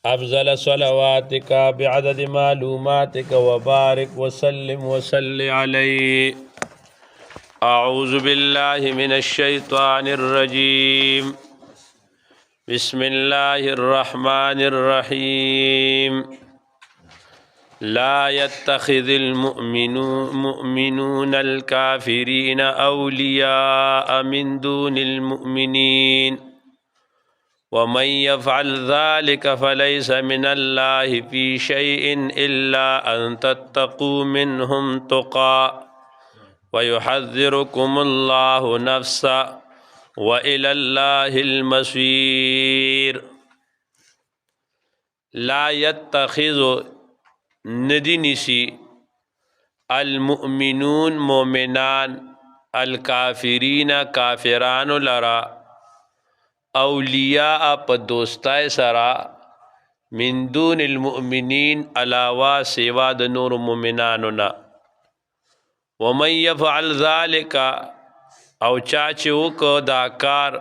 أفضل صلواتك بعدد معلوماتك وبارك وسلم وصل عليه. أعوذ بالله من الشيطان الرجيم. بسم الله الرحمن الرحيم. لا يتخذ المؤمنون الكافرين أولياء من دون المؤمنين ومن يفعل ذلك فليس من الله في شيء إلا أن تتقوا منهم تقى ويحذركم الله نفسا وإلى الله المصير. لا يتخذ ندنسي المؤمنون مؤمنان الكافرين كافران لرا اولیاء پا دوستای سرا من دون المؤمنین علاوہ سوا د نور مؤمنانونا ومن یفعل ذالک او چاچو کو دا کار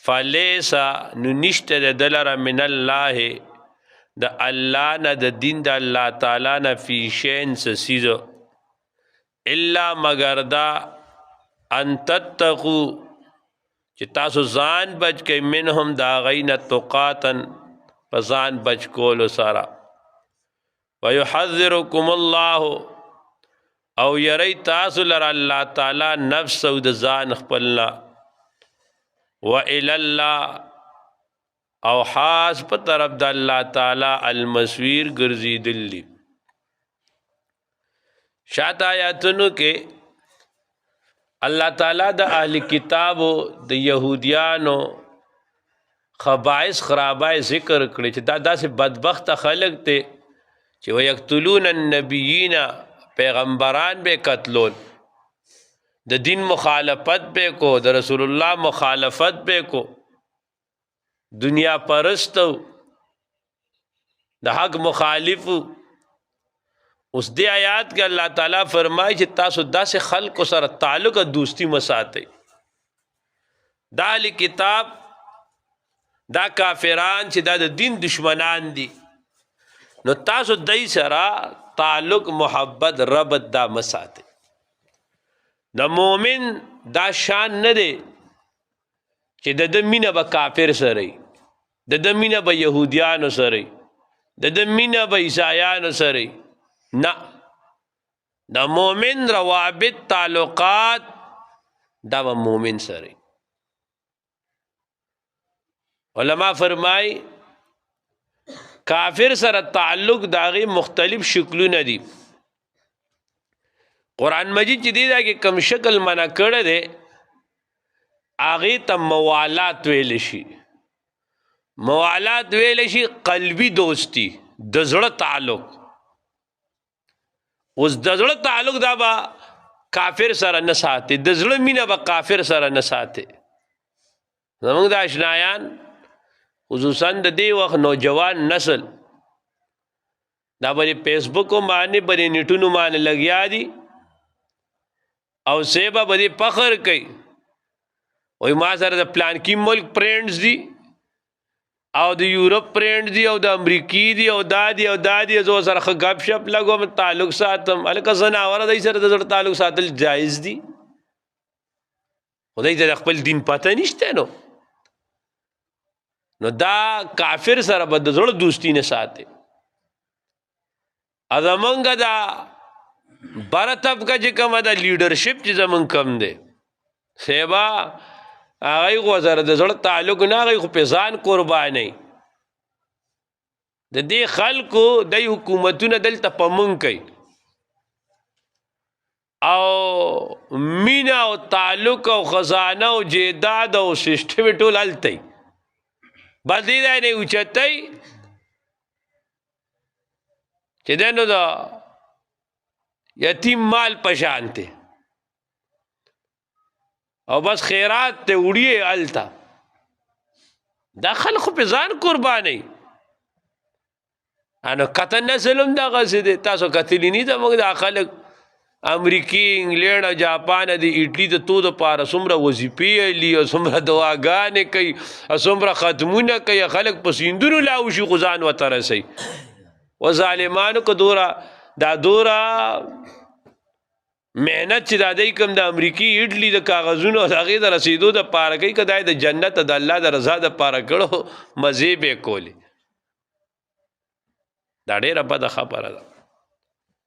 فلیسا ننشت دلر من اللہ دا اللہ نا دا دین دا اللہ تعالی نا فی شین سسیزو الا مگر دا ان تتقو چې تاسو ځان بچ کئ منهم دا غین تقاتن په ځان بچ کولو سره ويحذركم الله او یری تاسو لره الله تعالی نفس او د ځان خپلنا وإلى الله او خاص په طرف د الله تعالی المصير ګرځیدلی. شاته آیاتونو کې اللہ تعالیٰ دا اہل کتابو دا یہودیانو خبائث خرابائے ذکر کرے چھے دا سے بدبخت خلق تے چھے وَيَقْتُلُونَ النَّبِيِّينَ پیغمبران بے قتلون دا دین مخالفت بے کو دا رسول اللہ مخالفت بے کو دنیا پرستو دا حق مخالفو. اس دے آیات کے اللہ تعالیٰ فرمائی کہ تاسو دا سے خلق سر تعلق دوستی مساتے دا اہل کتاب دا کافران چھ دا دین دشمنان دی نو تاسو دای سرا تعلق محبت ربط دا مساتے. دا مومن دا شان ندے چھ دا مینہ با کافر سرئی دا مینہ با یہودیانو سرئی دا مینہ با عیسائیانو سرئی نا دا مومن روابط تعلقات دا با مومن سره. علماء فرمائی کافر سره تعلق داغی مختلف شکلو ندی. قرآن مجید چی دیدا کہ کم شکل منع کرده آغی تا موالات ویلشی. موالات ویلشی قلبی دوستی دزڑ تعلق. اس دزړه تعلق دا با کافر سره نه ساتي دزړه مینه با کافر سره نه ساتي. زمونږ د اشنایان خصوصا د دې وخت نوجوان نسل دا بری فیسبوک باندې بری نیټونو باندې لګیا دي او سیبا بری فخر کوي وای ما سره د پلان کی ملک فرینډز دي او د یورپ فرینډ دی او د امریکی دی او دادی او دادی زو سره خ غب شپ لګوم تعلق ساتم الکه زناور د سره د تعلق ساتل جایز دی. خدای ته خپل دین پته نشته نو دا کافر سره بد زړه دوستی نه ساتي. ازمنګ دا برتب کا چې کومه د لیډرشپ چې زمون کم دی سیبا آغای خو سره د زړه تعلق نه آغای خو په ځان قرباني د دې خلکو د حکومتونو دلته پمون کوي او مینا او تعلق او خزانه او جیداد او سیستم ټول الته بدی دا نه اوچتای چې دنو دا یتیم مال پشانته او بس خیرات تے اڑیے علتا دا خلق پہ ځان قربانی انو قطن نسلم دا غزی دے تاسو قتلی نی دا مگد خلق امریکې انګلینډ او جاپان د ایټلی د تو دپاره څومره وظیفې ویلي او څومره دعاګانې کوي او څومره ختمونه کوي خلک په سیندونو لاوشي خو ځان ورته رسوي و ظالمانو که دا دوره محنت چې دا دی کوم د امریکې ایټلی د کاغذونو او د هغې د رسېدو دپاره کوي که دا د جنت د الله د رضا دپاره کړو مزې به یې کولې دا ډېره بده خبره ده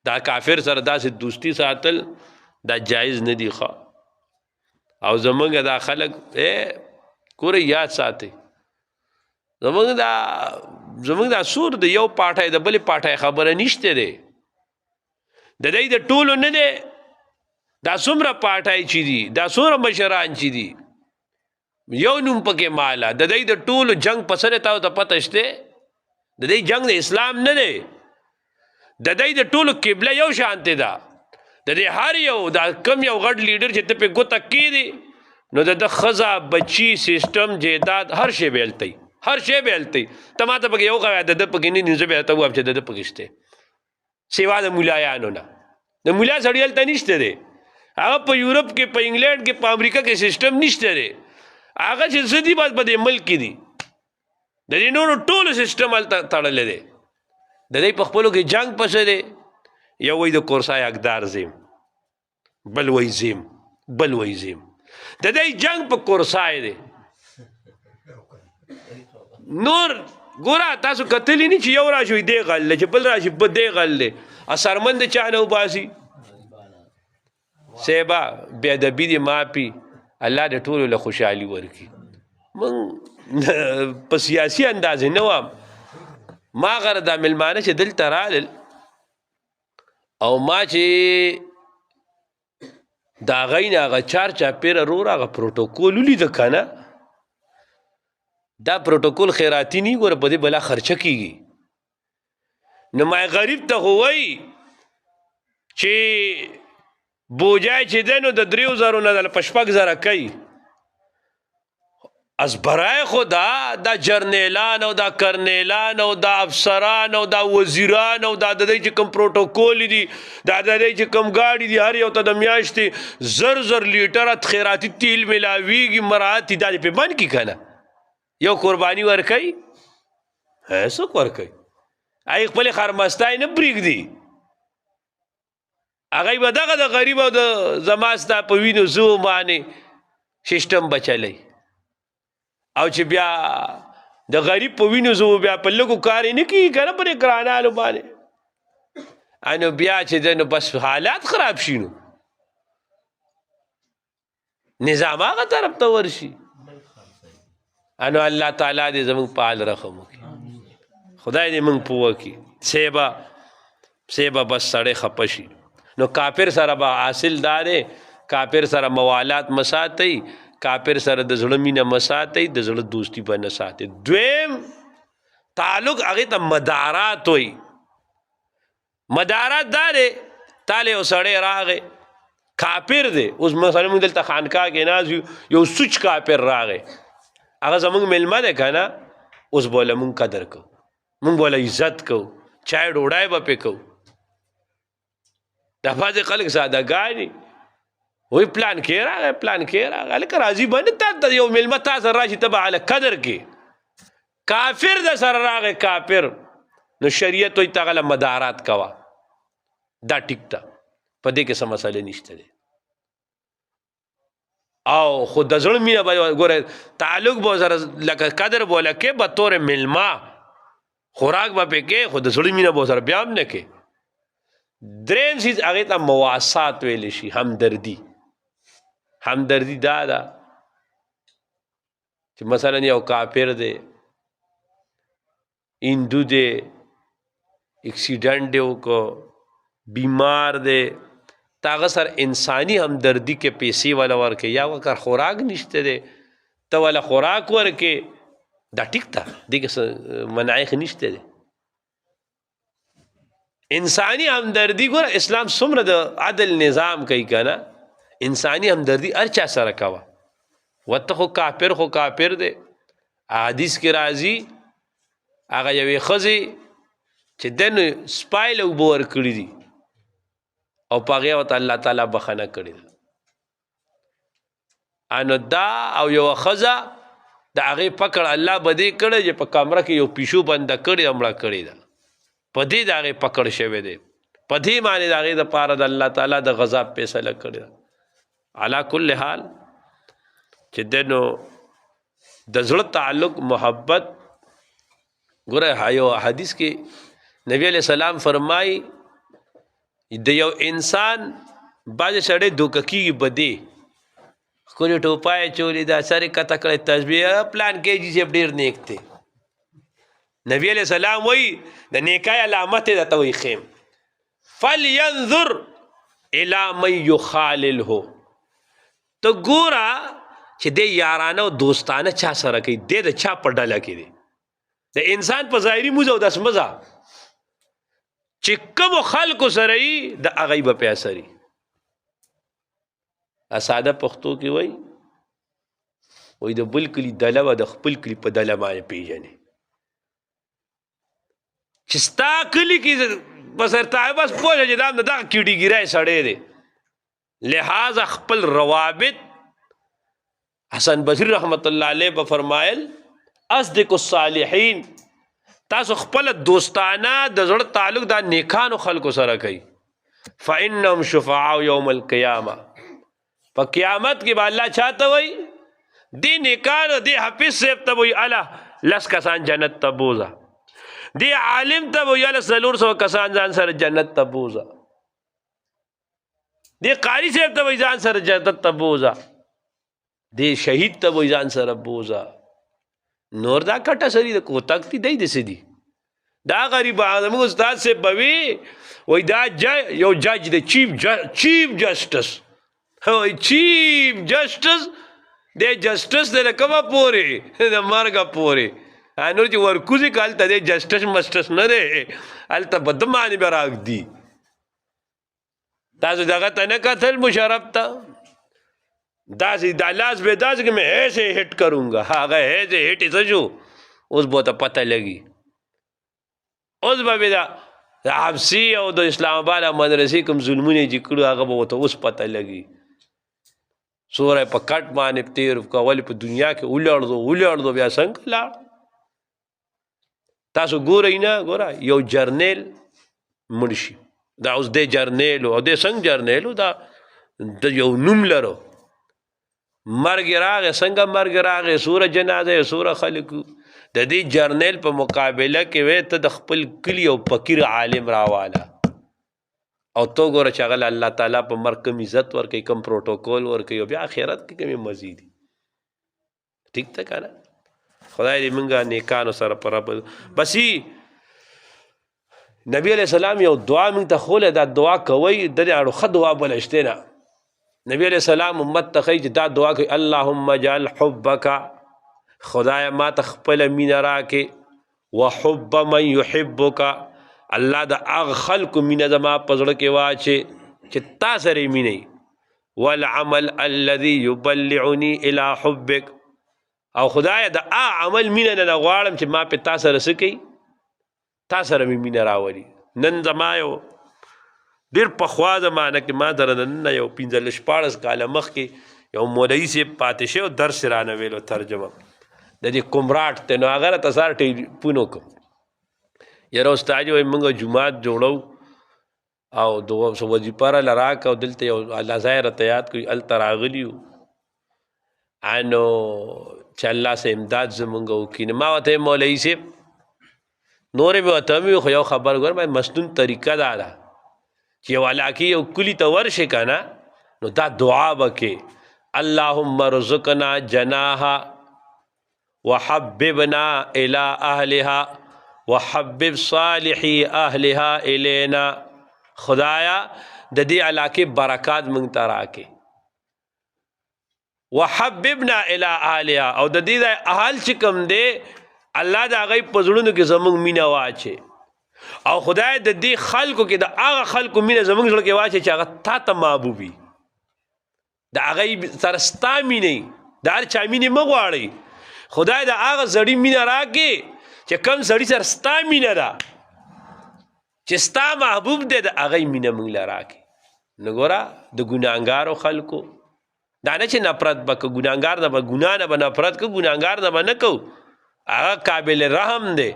دا کافر سره داسې دوستی ساتل دا جایز نه دي ښه او زمونږ دا خلک ګورئ یاد ساتئ زمونږ دا سور د یو پاټی د بلې پاټی خبره نشته دی د دی د ټولو نه دی دا څومره پاټی چې دي دا څومره مشران چې دي یو نوم پکې مالا د دی د ټولو جنگ په سر تاسو ته پته شته د دی جنگ د اسلام نه دی د دی د ټولو قبله یو شانتې ده د دې هر یو دا کم یو غټ لیډر چې ته پې ګوته کېدي نو د ده ښځه بچي سیسټم جیداد هر شی به هلته هر شی به هلته ته ما ته پکې یو کوې د ده پکې نه دي زه به ته ووایم چې د ده پکې شته سوا د ملایانو نه د ملا سړي هلته نشته دی هغه په یورپ کې په انګلینډ کې په امریکا کې سیسټم نشته دی هغه چې څه دي بس په دې ملک کې دي د دې نورو ټولو سیسټم هلته تړلی دی د دې په خپلو کې جنگ پسې دی یو وایي د کورسای حقدار زیم بل وایي زیم بل وایي زیم د دې جنگ په کورسای دی نور ګوره تاسو کتلی نه چې یو راشي دی غل دی چې بل راشي دې غل دی اثرمن د چا نه وباسي سیبا بې ادبي دې معافي الله دې ټولو له خوشحالي ورکړي موږ په سیاسي اندازې نه وم ما غره دا ملمانه چې دلته رالل او ما چې د هغوی نه هغه چار چاپېره رور هغه پروټوکول ولیده که نه دا پروټوکول خیراتي نه ګوره په دې بلا خرچه کېږي نو ما غریب ته خو وایي چې بوجای چې دی نو د 3000 نه په 6000 کوي ازبرای خو دا جرنیلان او دا کرنیلان او دا افسران او دا وزیران او دا د دې چې کوم پروټوکول دي دا د دې چې کوم گاډي دي هر یو ته د میاشتې زر لیټره خیراتي تیل ملاویږي مراعات دا په من کې کنه یو قرباني ورکوي څوک ورکوي هغې خپلې خرمستای نه پرېږدي هغوی به دغه د غریب او د زما ستا په وینو زو باندې سیسټم بچلی او چې بیا د غریب په وینو زو بیا په لږو کار یې نه کېږي که نه پرې ګرانانو باندې نو بیا چې دی نو بس حالات خراب شي نو نظام هغه طرف ته ورشي انو الله تعالی دې زموږ په حال رحم وکړي خدای دې موږ پوه کړي سیبه بس سړی خفه شي نو کافر سره به حاصل دا دی کافر سره موالات مساتئ کافر سره د زړه مینه مساتئ د زړه دوستی به نه ساتئ دویم تعلق هغې ته مدارات وایي مدارات دا دی تاله یو سړی راغی کافر دی اوس مثلا موږ دلته خانقاه کې ناز یو سوچ کافر راغی هغه زموږ میلمه دی که نه اوس بوله موږ قدر کوو موږ بوله عزت کوو چای ډوډۍ به پې کوو دا بعضې خلک سادهګانې وایي پلان کې راغی پلان کې راغی هلکه راځي به نه تا ته یو میلمه تا سره راشي ته به هله قدر کې کافر د سره راغی کافر نو شریعت وایي ته هغه مدارات کوه دا ټیک ده په دې کې څه مسئله نشته دی او خو د زړه مینه به ګوره تعلق به سره لکه قدر به ولکې به طور میلمه خوراک به پې کې خو د زړه مینه به سره بیا هم نه کې دریم چیز هغې ته مواسات ویلی شي همدردي دا ده چې مثلا یو کافر دی هندو دی اکسیډنټ دی وکړو بیمار دی تا هغه سره انساني همدردي کې پیسې والا ورکې یا وکړ خوراک نشته دی ته والا خوراک ورکې دا ټیک ده دې کې منعیخ نشته دی انسانی همدردی ګوره اسلام څومره د عدل نظام کوي که نه انسانی همدردی هر چا سره کوه ورته خو کافر دی حدیث کې راځي هغه یوې ښځې چې ده نو سپایله اوبه ورکړي دي او پاغه وت الله تعالی بخنه کړی انو دا او یو خزه د هغه پکړ الله بدی کړی چې په کمره کې یو پیشو بند کړی امړه کړی دا پدې دا هغه پکړ شوی دی پدې معنی دا هغه د پاره د الله تعالی د غضب فیصله کړی علا کل حال چې دنو د زړه تعلق محبت ګوره یو حدیث کې نبی علیہ السلام فرمای د یو انسان باز سړی دوککی بدی کولی ټوپای چولی دا سری کته کړی تسبیح پلان کې چې ډیر نیک دی نبی علیہ السلام وای د نیکای علامت ده ته وای خیم فلینظر الی من یخالله تو ګورا چې د یارانه او دوستانه چا سره کوي د چا په ډله کې دی د انسان په ظاهري موزه او داس مزه چې کوم خلکو سره یې د هغه به پیسري اساده پښتو کې وای د بل کلی دله و د خپل کلی په دله باندې پیژنې چې ستا کلی کې بسرته بس پوهه چې دا دغه کیډیګیری سړی دی لہذا خپل روابط حسن بصری رحمت الله علیه په فرمایل اصدق الصالحین تاسو خپل دوستانه د زړه تعلق دا نیکانو خلکو سره کوي فانهم شفعاء یوم القیامه په قیامت کې به الله چاته وای دی نیکانو دی حافظ صاحب ته وای الله لس کسان جنت ته بوزا دی عالم ته وای الله سلور سو کسان ځان سره جنت ته بوزا دی قاری صاحب ته وای ځان سره جنت ته بوزا دی شهید ته وای ځان سره بوزا نور دا کټه سری د کوتک تی دی دسی دی دا غریب اعظم استاد سے بوي وای دا یو جج دی چیف جسٹس وای چیف جسٹس دی جسٹس د کومه پوره د مرګه پوره انور چې ورکوزي کال ته دی جسٹس مستس نه دی الته بدمانی براغ دی تاسو دغه ته نه قتل مشرف ته داسی دالاس به داس کہ میں ایسے ہٹ کروں گا ہاں گئے ایسے ہٹ سجو اس بہت پتہ لگی اس بابی دا حبسی او دا اسلام آباد مدرسی کم ظلمونی جکڑو آگا بہت اس پتہ لگی سورہ پا کٹ مانے تیر کا ولی پا دنیا کے اولار دو بیا سنگ لار تاسو گو رہی نا گو رہا یو جرنیل مرشی دا اس دے جرنیلو او دے سنگ جرنیلو دا یو نم لرو مرگ راغه څنګه مرگ راغه سوره جنازه سوره خلکو د دې جرنیل په مقابله کې وې ته د خپل کلی او فقیر عالم راواله او تو ګوره چې هغه الله تعالی په مرګ کم عزت ورکوي کم پروتوکول ورکوي او بیا آخرت کې کمی مزید ٹھیک ته کنه خدای دې مونږه نیکانو سره پر بسی نبی علیہ السلام یو دعا مونږ ته خوله دا دعا کوي د دې اړو خد دعا بلشته نه نبی علیہ السلام امت تخیج دا دعا کہ اللہم جعل حبک خدای ما تخپل مین راکے وحب من یحبک اللہ دا اغ خلق مین زما پزڑ کے واچے چتا سر مینی والعمل الذي يبلعني الى حبک او خدای دا عمل مین نه غواړم چې ما په تاسو رسکی تاسو رمی مین راوړي نن زما یو ډیر په خوا زمانه کې ما درنه یو 15 کاله مخکې یو مولوی سے پاتې شو درس رانه ویلو ترجمه د دې کومراټ ته نو هغه تاسو ټی پونو کوم یاره استاد وي موږ جمعات جوړو او دوه سو وظیفه را لراک او دلته یو الله ظاهر ته یاد کوي ال تراغلیو انو چې الله سے امداد زمونږ وکینه ما وته مولوی سے نور به وته خو یو خبر ګور مې مسنون طریقه دا چې والا کې یو کلی ته ورشه کنه نو دا دعا وکي اللهم رزقنا جناها وحببنا الى اهلها وحبب صالحي اهلها الينا خدایا د دې علاقه برکات مونږ ته راکې وحببنا الى اهلها او د دې اهل چې کوم دی الله دا غي پزړونو کې زمونږ مینا واچي او خدای د دې خلکو کې د هغه خلکو مینه زمونږ زړه کې واچي چې هغه تا ته محبوبي د هغه سره ستا مینه د هر چا مینه مه غواړئ خدای د هغه زړی مینه راکړي چې کم سړي سره ستا مینه ده چې ستا محبوب دی د هغه مینه موږ له راکړي نو ګوره د ګناهګارو خلکو دا نه چې نفرت به که ګناهګار نه به ګناه نه به نفرت که ګناهګار نه به نه کوو هغه قابل رحم دی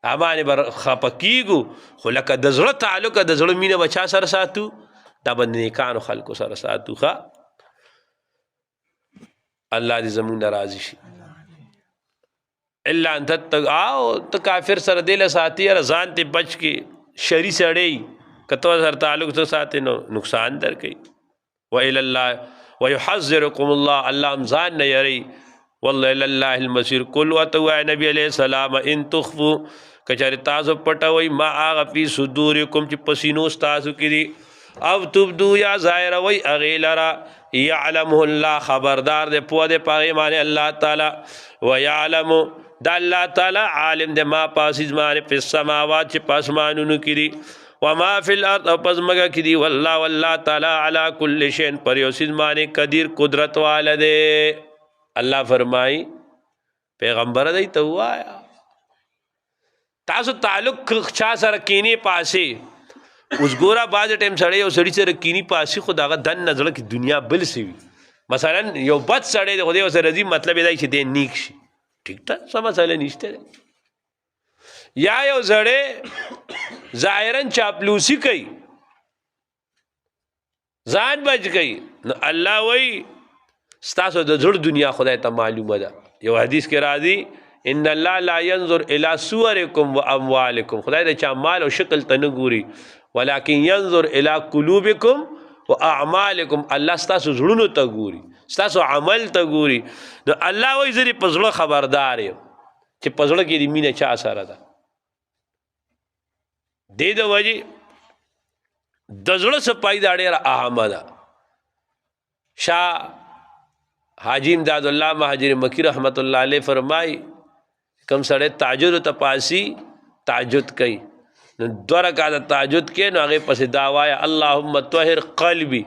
هغه باندې به خفه کېږو خو لکه د زړه تعلق د زړه مینه به چا سره ساتو دا به نیکانو خلکو سره ساتو ښه الله دې زمونږ نه راضي شي الا ان تتقوا ته کافر سره دې له ساتي یاره ځان ته بچ کې شري سړی که تو سره تعلق ته ساتې نو نقصان در کوي وإلى الله ويحذركم الله الله هم ځان نه یری والله الى الله المصير قل وتو نبی علیہ السلام ان تخفوا کچاره تاسو پټوي ما هغه په صدورکم چې پسینو تاسو کې دي او تبدو یا ظاهر وي اغیلرا يعلمه الله خبردار دې پوه دې پاره معنی الله تعالی ويعلم د الله تعالی عالم دې ما پاسیز معنی په سماوات چې پاسمانونو کې دي وما فی الارض او پزماګه کې دي والله تعالی علی کل شیء پر یو سیز معنی قدیر قدرت والده الله فرمای پیغمبر دی ته وایا تاسو تعلق چا سره کینی پاسي اوس ګوره بعض ټیم سړی او سړی سره کینی پاسي خو دغه دن نظر کی دنیا بل سی وي مثلا یو بد سړی د خدای سره دی مطلب دی چې دی نیک شي ٹھیک ته سم مسله نشته یا یو سړی ظاهرا چاپلوسی کوي ځان بچ کوي نو الله وای ستاسو د زړه دنیا خدای ته معلومه ده یو حدیث کې راځي ان الله لا ينظر الى صوركم واموالكم خدای د چا مال او شکل ته نه ګوري ولكن ينظر الى قلوبكم واعمالكم الله ستاسو زړونو ته ګوري ستاسو عمل ته ګوري نو الله وایي زه په زړه خبردار یم چې په زړه کې د مینه چا سره ده دې د وجې د زړه صفایي دا ډېره اهمه ده شاه حاجی امداد الله مهاجر مکی رحمت الله علیه فرمای کم سړی تهجد ته پاسی تهجد کوي نو 2 رکعات تهجد کې نو هغه پسې دا وایي اللهم طهر قلبي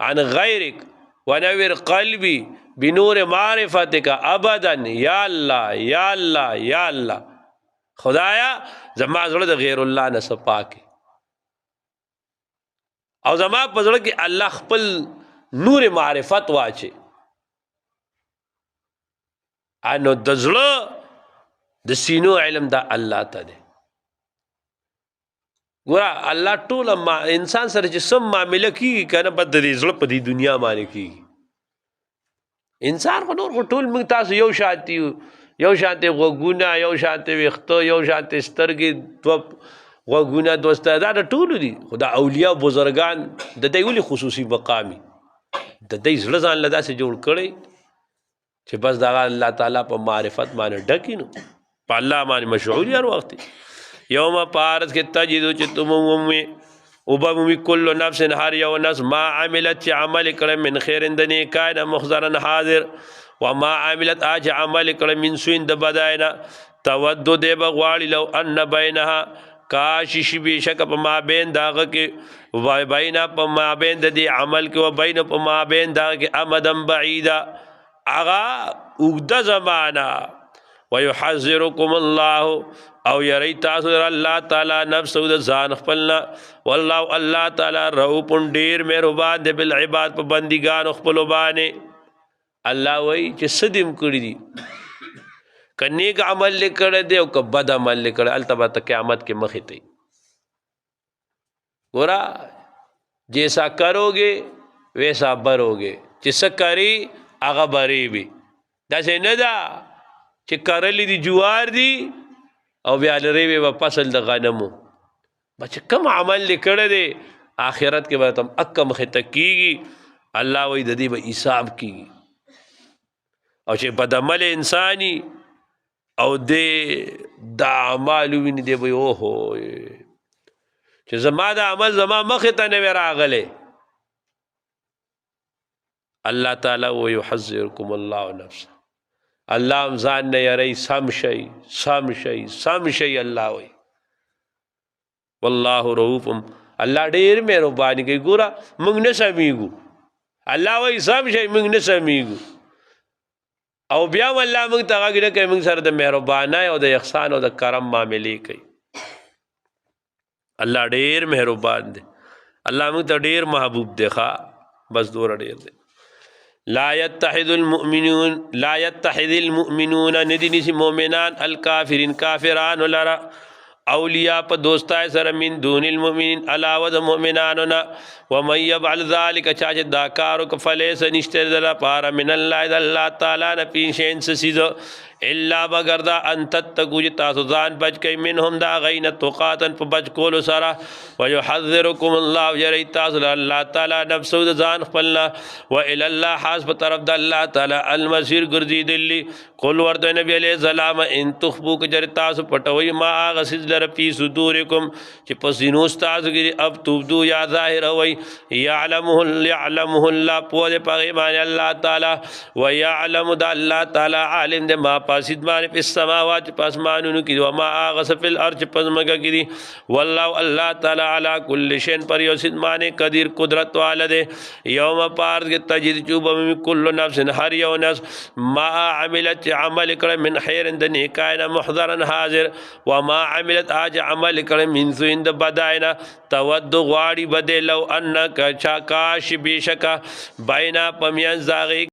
عن غیرک ونور قلبي بنور معرفتك ابدا یا الله یا الله یا الله خدایا زما زړه د غیر الله نه صفاکي او زما په زړه کې الله خپل نور معرفت واچي انو د زړه د سینو علم دا الله ته دی ګوره الله ټول انسان سره چې سم معامله کېږي که نه بد د دې زړه په دې دنیا باندې کېږي انسان خو نور خو ټول موږ تاسو یو شانتي یو شانتي غوږونه یو شانتي ویښته یو شانتي سترګې دوه غوږونه دوسته دا د ټولو دي خو دا اولیاء بزرګان د دوی ولې خصوصي مقامي د دوی زړه ځان له داسې جوړ کړی چې بس دغه الله تعالی په معرفت باندې ډکی نو په الله باندې مشغول هر وخت یوم پارس کې تجدو چې تم مومي او به مومي کل نفس هر یو نفس ما عملت چې عمل کړه من خیر اندنی کائن مخزرن حاضر وما عملت اج عمل کړه من سوین د بداینا تود دې بغواړي لو ان بینها کاش شي بشک په ما بین داغه کې وای بینا په ما بین د دې عمل کې و بین په ما بین داغه کې امدن بعیدا اغا اوږده زمانہ ويحذركم الله او یری تاسو الله تعالی نفس د ځان خپلنا والله الله تعالی رؤوف ډیر مهربان دی بالعباد په بندګان خپل باندې الله وای چې صدیم کړی دي کنيک عمل لیکړه دی او که بد عمل لیکړه التبت قیامت کې مخې ته ګورا جیسا کروगे ویسا بروगे چې سکری هغه بری وي دا څنګه دا چې کرلی دي جوار دي او بیا لري وي په فصل د غنمو بچ کم عمل لیکړه دی آخرت کې به تم اکم خته کیږي الله وې د دې به حساب کیږي او چې بد عمل انساني او دې دا اعمال ویني دی به اوهو چې زما دا عمل زما مخ ته نه راغله الله تعالی و يحذركم الله نفسه الله ځان نه یری سم شي الله وي والله رؤوف الله ډیر مهرباني کوي ګوره موږ نه سمېږو الله وایي سم شي موږ نه سمېږو او بیا الله موږ ته غږ نه کوي موږ سره د مهربانۍ او د احسان او د کرم معاملې کوي الله ډیر مهربان دی الله موږ ته ډېر محبوب دی ښه بس دوره ډېر دی لا يتحد المؤمنون ندی نسی مؤمنان الکافرین کافران لرا اولیاء په دوستای سره من دون المؤمنین علاوه د مؤمنانو ومن يفعل ذلك چاچ دا کارو ک فلیس نشته دلا پار من الله د الله تعالی نه پیشین سیزو الا بغیر دا ان تتقوا تاسو ځان بچ کئ منهم دا غین توقاتن په بچ کول سره ويحذركم الله يري تاسو الله تعالی نفسو د ځان خپلنا و الى الله حسب طرف د الله تعالی المسير ګرځیدلی قل ورته نبی علیہ السلام ان تخبو ک جر تاسو پټوي ما غسز لر پی صدورکم چې پسینو تاسو کې اب تبدو یا ظاهر وي يعلمه الله په پیغام الله تعالی و يعلم د الله تعالی عالم د ما پاسید باندې په سماوات پاسمانونو کې او ما غس فی الارض پزماګه کې دي والله الله تعالی علی کل شیء پر یوسید باندې قدیر قدرت والده یوم پار کې تجد چوب کل نفس هر یو نفس ما عملت عمل کړه من خیر د نیکاینا محضرا حاضر و ما عملت اج عمل کړه من سوء د بداینا تود غواړي بده لو انک چا کاش بشکا بینا پمیان زاغي